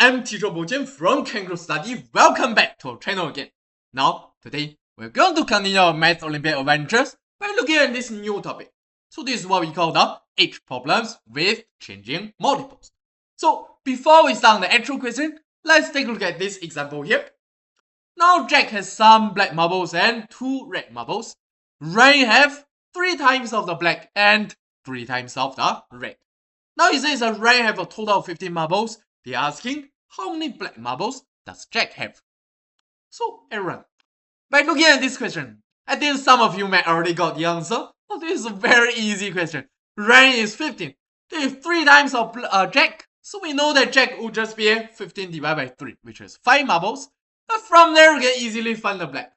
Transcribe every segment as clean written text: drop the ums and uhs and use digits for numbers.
I'm teacher Bojian from Kangaroo Study. Welcome back to our channel again. Now, today, we're going to continue our Math Olympiad adventures by looking at this new topic. So this is what we call the H problems with changing multiples. So, before we start the actual question, let's take a look at this example here. Now, Jack has some black marbles and 2 red marbles. Ryan have 3 times of the black and 3 times of the red. Now it says that Ryan have a total of 15 marbles. They're asking, how many black marbles does Jack have? So, everyone, by looking at this question, I think some of you may already got the answer. Oh, this is a very easy question. Ryan is 15. There is 3 times of Jack. So we know that Jack would just be 15 divided by 3, which is 5 marbles. And from there, we can easily find the black.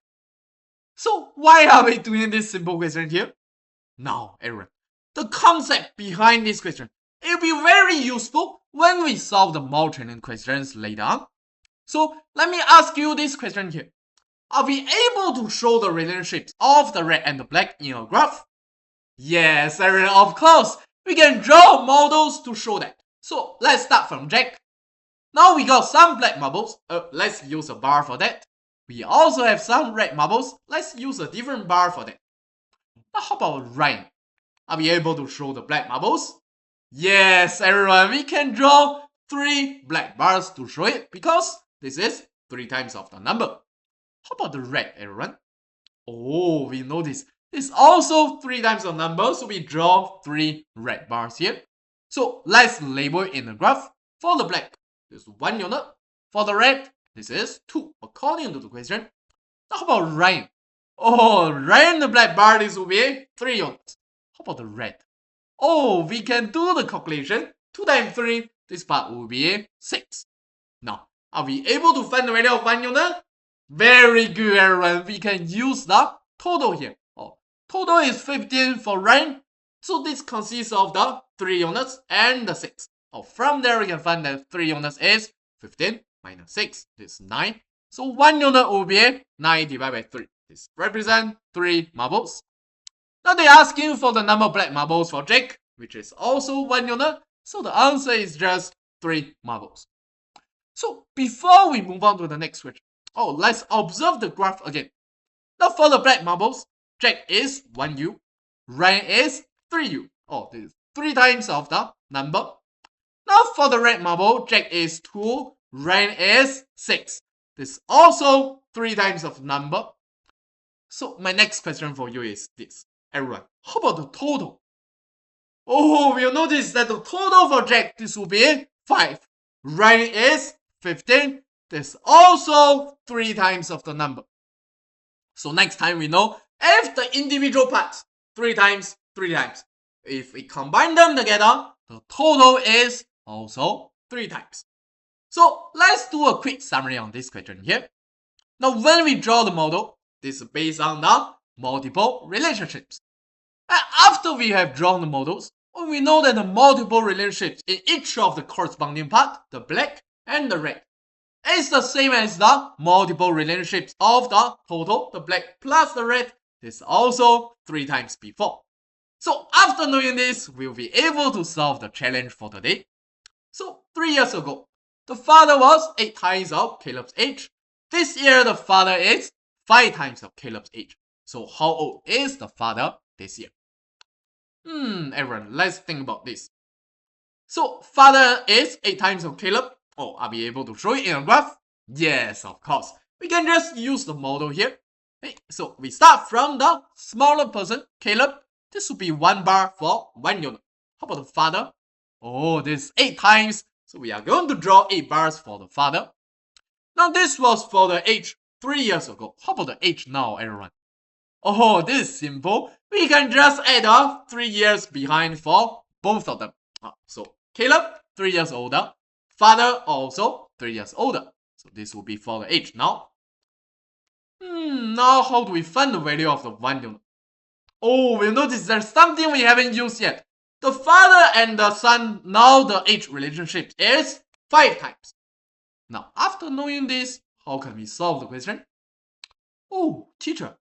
So why are we doing this simple question here? Now, everyone, the concept behind this question, it will be very useful when we solve the multi-channel questions later on. So let me ask you this question here. Are we able to show the relationships of the red and the black in a graph? Yes, everyone, of course. We can draw models to show that. So let's start from Jack. Now we got some black marbles. Let's use a bar for that. We also have some red marbles. Let's use a different bar for that. Now how about Ryan? Are we able to show the black marbles? Yes, everyone, we can draw 3 black bars to show it because this is 3 times of the number. How about the red, everyone? Oh, we know this. This is also 3 times the number, so we draw 3 red bars here. So let's label it in the graph. For the black, this is 1 unit. For the red, this is 2, according to the question. Now how about Ryan? Oh, Ryan, the black bar, this will be 3 units. How about the red? Oh, we can do the calculation. 2 times 3, this part will be 6. Now, are we able to find the value of 1 unit? Very good, everyone. We can use the total here. Oh, total is 15 for Ryan. So this consists of the 3 units and the 6. Oh, from there we can find that 3 units is 15 minus 6. This is 9. So 1 unit will be 9 divided by 3. This represents 3 marbles. Now they're asking for the number of black marbles for Jack, which is also 1 unit. So the answer is just 3 marbles. So before we move on to the next question, let's observe the graph again. Now for the black marbles, Jack is 1U, Ryan is 3U. Oh, this is 3 times of the number. Now for the red marble, Jack is 2, Ryan is 6. This is also 3 times of number. So my next question for you is this. Everyone, how about the total? Oh, we'll notice that the total for Jack, this will be 5. Ryan is 15. This is also 3 times of the number. So next time we know if the individual parts 3 times, 3 times. If we combine them together, the total is also 3 times. So let's do a quick summary on this question here. Now when we draw the model, this is based on the multiple relationships. And after we have drawn the models, we know that the multiple relationships in each of the corresponding part, the black and the red, is the same as the multiple relationships of the total, the black plus the red. This is also 3 times before. So after knowing this, we'll be able to solve the challenge for today. So 3 years ago, the father was 8 times of Caleb's age. This year, the father is 5 times of Caleb's age. So how old is the father this year? Everyone, let's think about this. So father is 8 times of Caleb. Oh, are we able to show it in a graph? Yes, of course. We can just use the model here. So we start from the smaller person, Caleb. This will be 1 bar for 1 unit. How about the father? Oh, this is 8 times. So we are going to draw 8 bars for the father. Now this was for the age 3 years ago. How about the age now, everyone? Oh, this is simple. We can just add up 3 years behind for both of them. So Caleb, 3 years older. Father also 3 years older. So this will be for the age now. Now how do we find the value of the 1 unit? Oh, we'll notice there's something we haven't used yet. The father and the son, now the age relationship is 5 times. Now, after knowing this, how can we solve the question? Oh, teacher,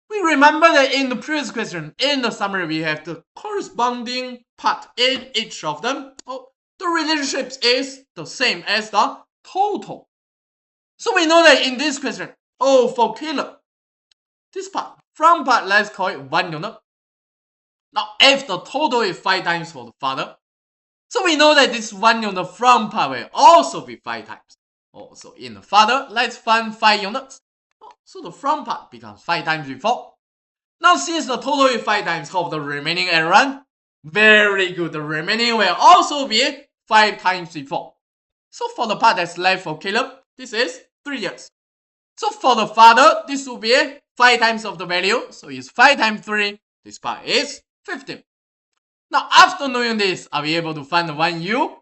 we remember that in the previous question, in the summary, we have the corresponding part in each of them. Oh, the relationships is the same as the total. So we know that in this question, for Caleb, this part, front part, let's call it 1 unit. Now, if the total is 5 times for the father, so we know that this 1 unit front part will also be 5 times. So in the father, let's find 5 units. So the front part becomes 5 times before. Now, since the total is 5 times, how the remaining errand? Very good. The remaining will also be 5 times before. So for the part that's left for Caleb, this is 3 years. So for the father, this will be 5 times of the value. So it's 5 times 3. This part is 15. Now, after knowing this, are we able to find the 1u?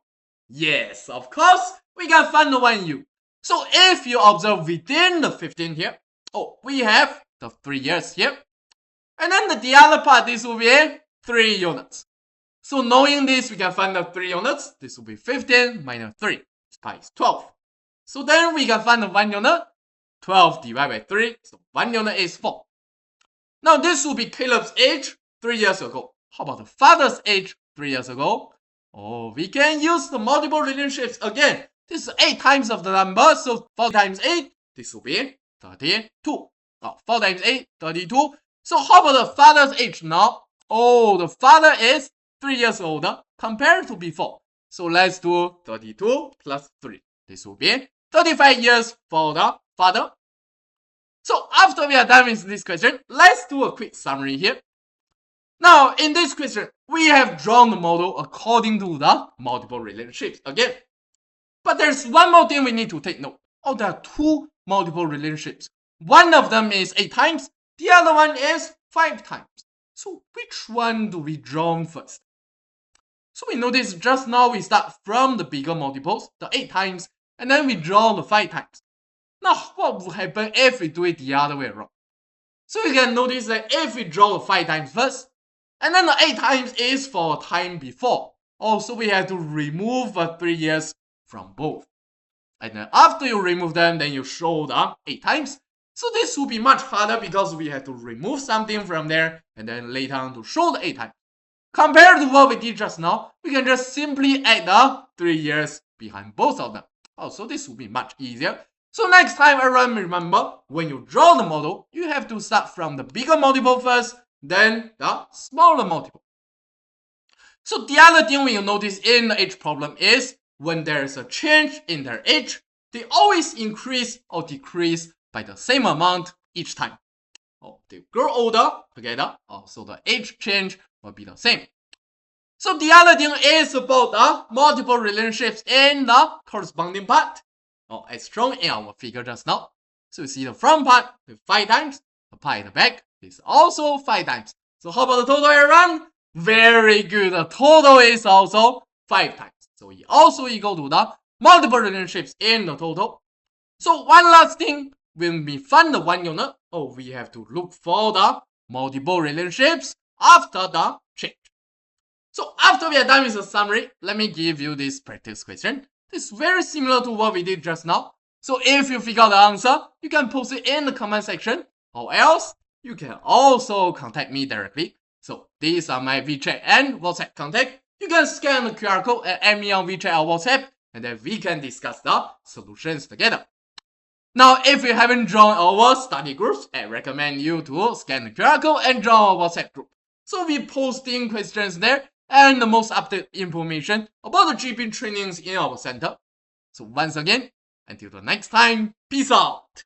Yes, of course, we can find the 1u. So if you observe within the 15 here, we have the 3 years here. And then the other part, this will be 3 units. So knowing this, we can find the 3 units. This will be 15 minus 3. This part is 12. So then we can find the 1 unit. 12 divided by 3. So 1 unit is 4. Now this will be Caleb's age 3 years ago. How about the father's age 3 years ago? We can use the multiple relationships again. This is 8 times of the number. So 4 times 8. This will be 32. 4 times 8, 32. So how about the father's age now? The father is 3 years older compared to before. So let's do 32 plus 3. This will be 35 years for the father. So after we are done with this question, let's do a quick summary here. Now, in this question, we have drawn the model according to the multiple relationships again. But there's one more thing we need to take note. There are 2 multiple relationships. One of them is 8 times. The other one is 5 times. So which one do we draw first? So we notice just now we start from the bigger multiples, the 8 times, and then we draw the 5 times. Now, what will happen if we do it the other way around? So you can notice that if we draw the 5 times first, and then the 8 times is for time before. So we have to remove the 3 years from both. And then after you remove them, then you show the 8 times. So this will be much harder because we have to remove something from there and then later on to show the 8 times. Compared to what we did just now, we can just simply add the 3 years behind both of them. So this will be much easier. So next time around, remember, when you draw the model, you have to start from the bigger multiple first, then the smaller multiple. So the other thing we will notice in the age problem is when there is a change in their age, they always increase or decrease by the same amount each time. They grow older together, so the age change will be the same. So the other thing is about the multiple relationships in the corresponding part, as shown in our figure just now. So you see the front part with 5 times, the part at the back is also 5 times. So how about the total around? Very good. The total is also 5 times. So it also equal to the multiple relationships in the total. So one last thing, when we find the 1 unit, we have to look for the multiple relationships after the change. So after we are done with the summary, let me give you this practice question. This is very similar to what we did just now. So if you figure out the answer, you can post it in the comment section, or else you can also contact me directly. So these are my WeChat and WhatsApp contact. You can scan the QR code and add me on WeChat or WhatsApp, and then we can discuss the solutions together. Now, if you haven't joined our study groups, I recommend you to scan the QR code and join our WhatsApp group. So we're posting questions there and the most updated information about the GP trainings in our center. So once again, until the next time, peace out.